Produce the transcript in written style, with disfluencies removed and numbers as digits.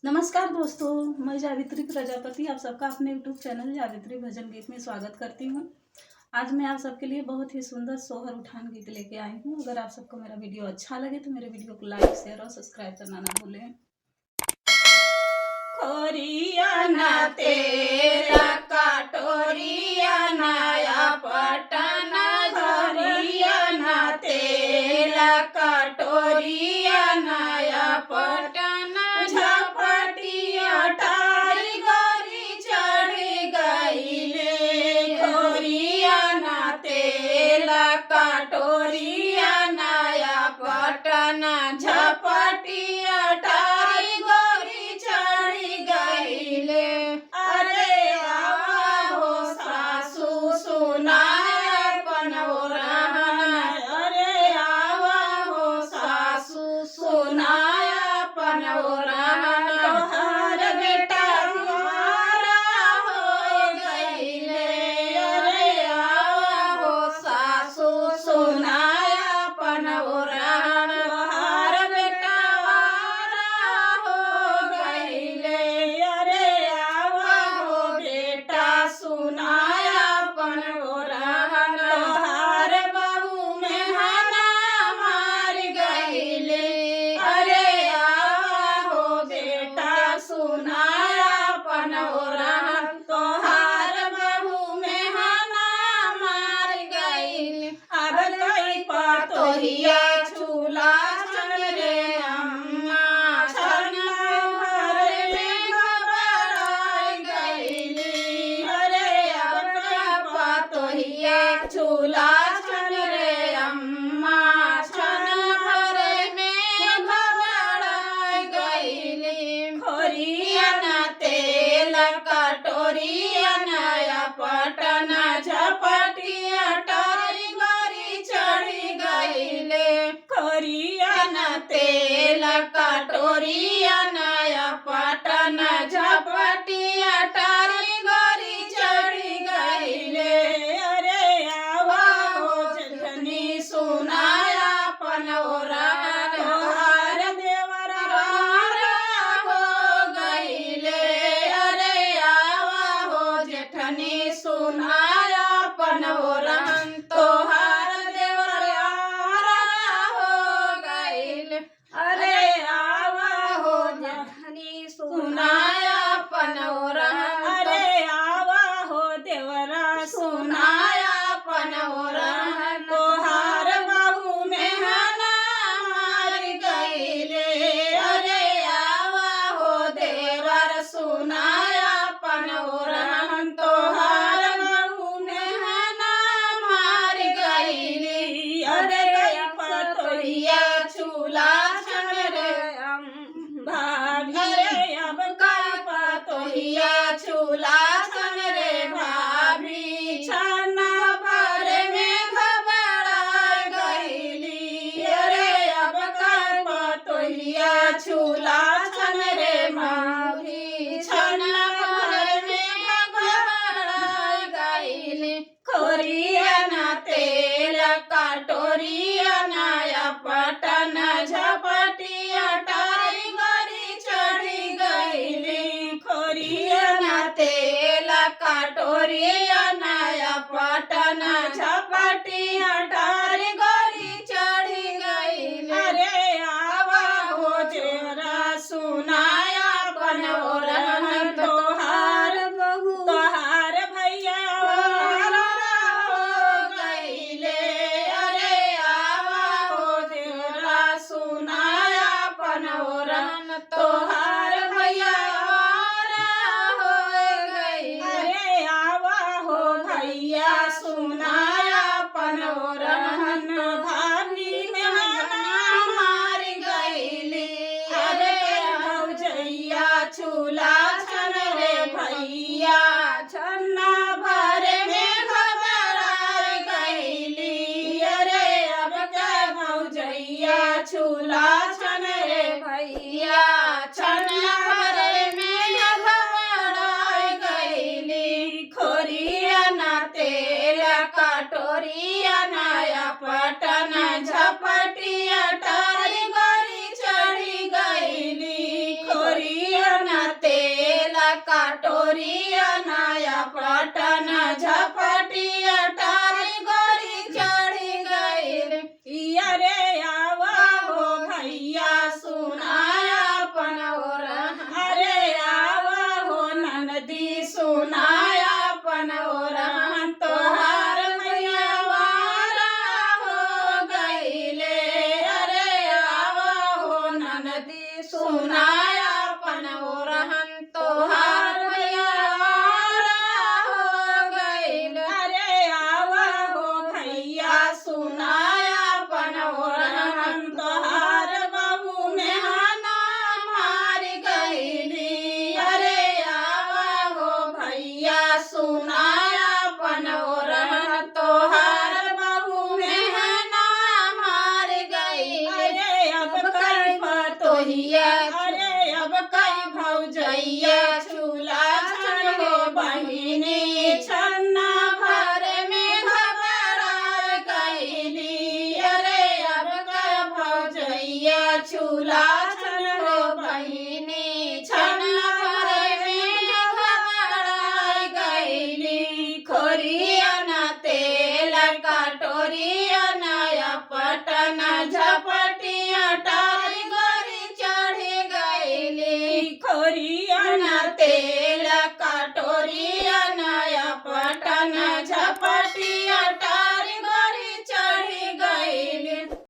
नमस्कार दोस्तों, मैं जावित्री प्रजापति आप सबका अपने यूट्यूब चैनल जावित्री भजन गीत में स्वागत करती हूँ। आज मैं आप सबके लिए बहुत ही सुंदर सोहर उठान गीत लेके आई हूँ। अगर आप सबको मेरा वीडियो अच्छा लगे तो मेरे वीडियो को लाइक शेयर और सब्सक्राइब करना ना भूलें। खोरिया ना तेरा काटोरिया नया पटना, खोरिया ना तेरा काटोरिया नया पटना, झपटिया टारी गोरी चढ़ गईले। खोरिया ना तेरा काटोरिया नया पटना, झपटिया टारी गोरी चढ़ गईले। अरे आओ सासू सुनाए पनोरहन, अरे आओ सासू सुनाए पनोरहन, तोहर बेटा हमारा हो गईले। अरे आओ सासू सुनाए पनोरहन, तोहर बेटा हमारा हो गईले। अरे आओ बेटा सुनाया पनोरहन, तोहर बहू में हना मार गईले। अरे आओ बेटा सुनाया पनोरहन, तोहर बहू में हना मार गईले। अब कई पतोहिया झूला छन रे अम्मा, छन भर में घबराई गईली। अरे अब कई पतोहिया झूला छन रे अम्मा, छन भर में घबराई गईली। खोरिया ना तेल कटोरिया नया पटना, झपटिया टारी गोरी चढ़ी गईले। खोरिया ना तेल कटोरिया नया पटना, झपटिया टारी गोरी चढ़ी गईले। अरे आओ जखनी सुनाया पनोरहन, तोहार देवरा हो गईले। अरे आओ जेठनी सुनाया पनोरहन, तोहार देवरा हो गईले। अरे आओ जेठनी सुनाया पनोरहन, अरे आओ देवरा सुनाया पनोरहन, तोहार बहू में हना मार गईले। अरे आओ देवर सुनाया पनोरहन, तोहार बहू में हना मार गईली। अरे पतोहिया झूला छन रे भाभी, अरे अब का पतोहिया झूला छन रे भाभी, छन भर में घबराई गईली। अरे अब का पतोहिया झूला छन रे भाभी, छन भर में घबराई गईली। खोरिया ना तेल कटोरिया नया पटना, झपटिया टारी गोरी चढ़ी गईली। खोरिया ना तेल कटोरिया नया पटना, झपटिया टारी गोरी चढ़ी गईली। अरे आओ जेरा सुनाया पनोरहन, तोहार बहू तोहार भैया हो गईले। अरे आओ जेरा सुनाया पनोरहन, तोहार भैया हो गईले। अरे आओ भैया सुनाया पनोरहन, भाभी में हना मार गईली। अरे भौजैया झूला छन रे भैया, छन्ना भर में घबराई गईली। अरे अब क्या भौजैया झूला छन रे भैया, छन्ना भर में घबराई गईली। खोरिया ना तेल कटोरिया नया पटना, झपटिया टारी गोरी चढ़ी गईली। खोरिया काटोरिया नया पटन झपटिया टारी गोरी चढ़ी गईल। अरे आवा हो भैया सुनाया अपन ओरहन, अरे आवा हो ननदी सुनाया अपन ओरहन तोहार भैया वारा हो गईले। अरे आवा हो ननदी सुनाया अपन ओरहन तोहार भैया वारा हो गईल। अरे आवा हो भैया सुनाया अपन ओरहन तोहार बाबू में हाना मार गईली। अरे आवा हो भैया सुनाया अपन ओरहन तोहार बाबू में हाना मार गईली। अरे अब कई तोहिया अरे अब कई भौजैया चूल्हा छन हो बहिनी छन्ना भर में घबरा गईली। अरे अब का भौजैया चूल्हा छन हो बहिनी छन्ना भर में घबरा गईली। खोरिया न तेल कटोरी